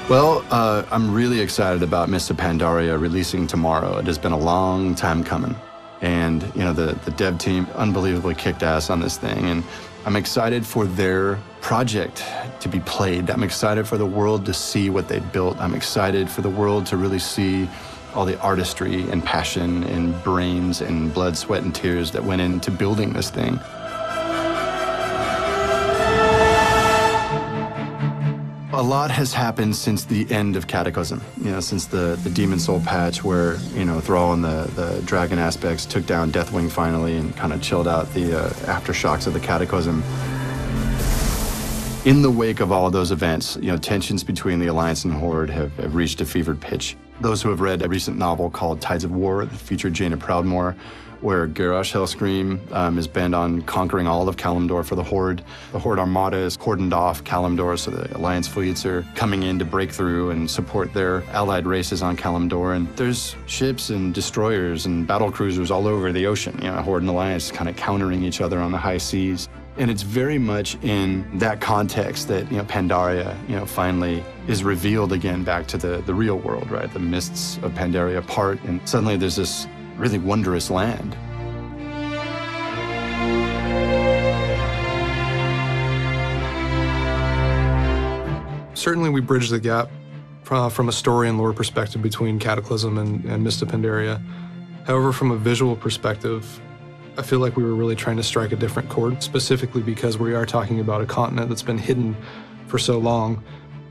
Well, I'm really excited about Mr. Pandaria releasing tomorrow. It has been a long time coming. And, you know, the dev team unbelievably kicked ass on this thing. And I'm excited for their project to be played. I'm excited for the world to see what they built. I'm excited for the world to really see all the artistry and passion and brains and blood, sweat, and tears that went into building this thing. A lot has happened since the end of Cataclysm, you know, since the Demon Soul patch where, you know, Thrall and the dragon aspects took down Deathwing finally and kind of chilled out the aftershocks of the Cataclysm. In the wake of all of those events, you know, tensions between the Alliance and Horde have reached a fevered pitch. Those who have read a recent novel called Tides of War that featured Jaina Proudmoore, where Garrosh Hellscream is bent on conquering all of Kalimdor for the Horde. The Horde Armada is cordoned off Kalimdor, so the Alliance fleets are coming in to break through and support their allied races on Kalimdor. And there's ships and destroyers and battle cruisers all over the ocean. You know, Horde and Alliance kind of countering each other on the high seas. And it's very much in that context that, you know, Pandaria, you know, finally is revealed again back to the real world, right? The mists of Pandaria part, and suddenly there's this really wondrous land. Certainly we bridge the gap from a story and lore perspective between Cataclysm and Mist of Pandaria. However, from a visual perspective, I feel like we were really trying to strike a different chord, specifically because we are talking about a continent that's been hidden for so long.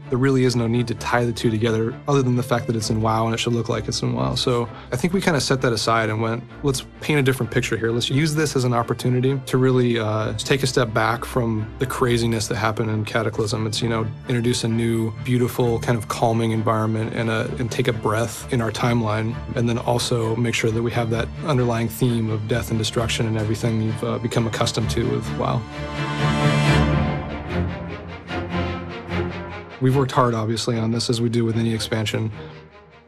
There really is no need to tie the two together other than the fact that it's in WoW and it should look like it's in WoW. So I think we kind of set that aside and went, let's paint a different picture here. Let's use this as an opportunity to really take a step back from the craziness that happened in Cataclysm. It's, you know, introduce a new, beautiful, kind of calming environment and take a breath in our timeline. And then also make sure that we have that underlying theme of death and destruction and everything you've become accustomed to with WoW. We've worked hard, obviously, on this, as we do with any expansion,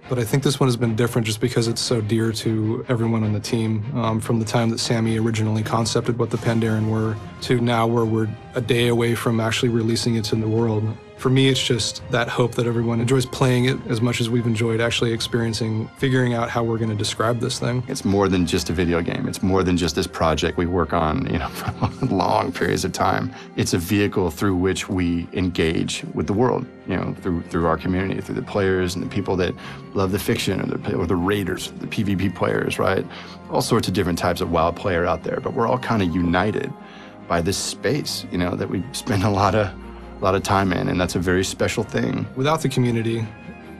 but I think this one has been different just because it's so dear to everyone on the team. From the time that Sammy originally concepted what the Pandaren were to now where we're a day away from actually releasing it to the world. For me, it's just that hope that everyone enjoys playing it as much as we've enjoyed actually experiencing, figuring out how we're going to describe this thing. It's more than just a video game. It's more than just this project we work on, you know, for long periods of time. It's a vehicle through which we engage with the world, you know, through our community, through the players and the people that love the fiction or the raiders, the PvP players, right? All sorts of different types of WoW player out there, but we're all kind of united by this space, you know, that we spend a lot of time in, and that's a very special thing. Without the community,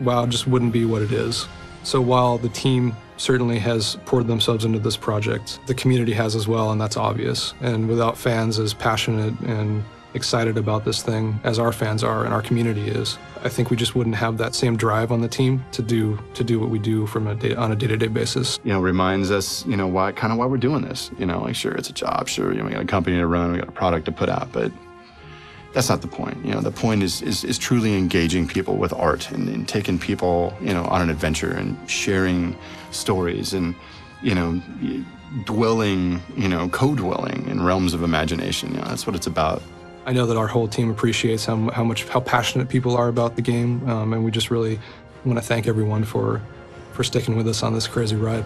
WoW just wouldn't be what it is. So while the team certainly has poured themselves into this project, the community has as well, and that's obvious. And without fans as passionate and excited about this thing as our fans are and our community is, I think we just wouldn't have that same drive on the team to do what we do on a day-to-day basis. You know, reminds us, you know, why we're doing this. You know, like, sure, it's a job, sure, you know, we got a company to run, we got a product to put out, but that's not the point. You know, the point is truly engaging people with art and taking people, you know, on an adventure and sharing stories and, you know, dwelling, you know, co-dwelling in realms of imagination. You know, that's what it's about. I know that our whole team appreciates how passionate people are about the game, and we just really want to thank everyone for sticking with us on this crazy ride.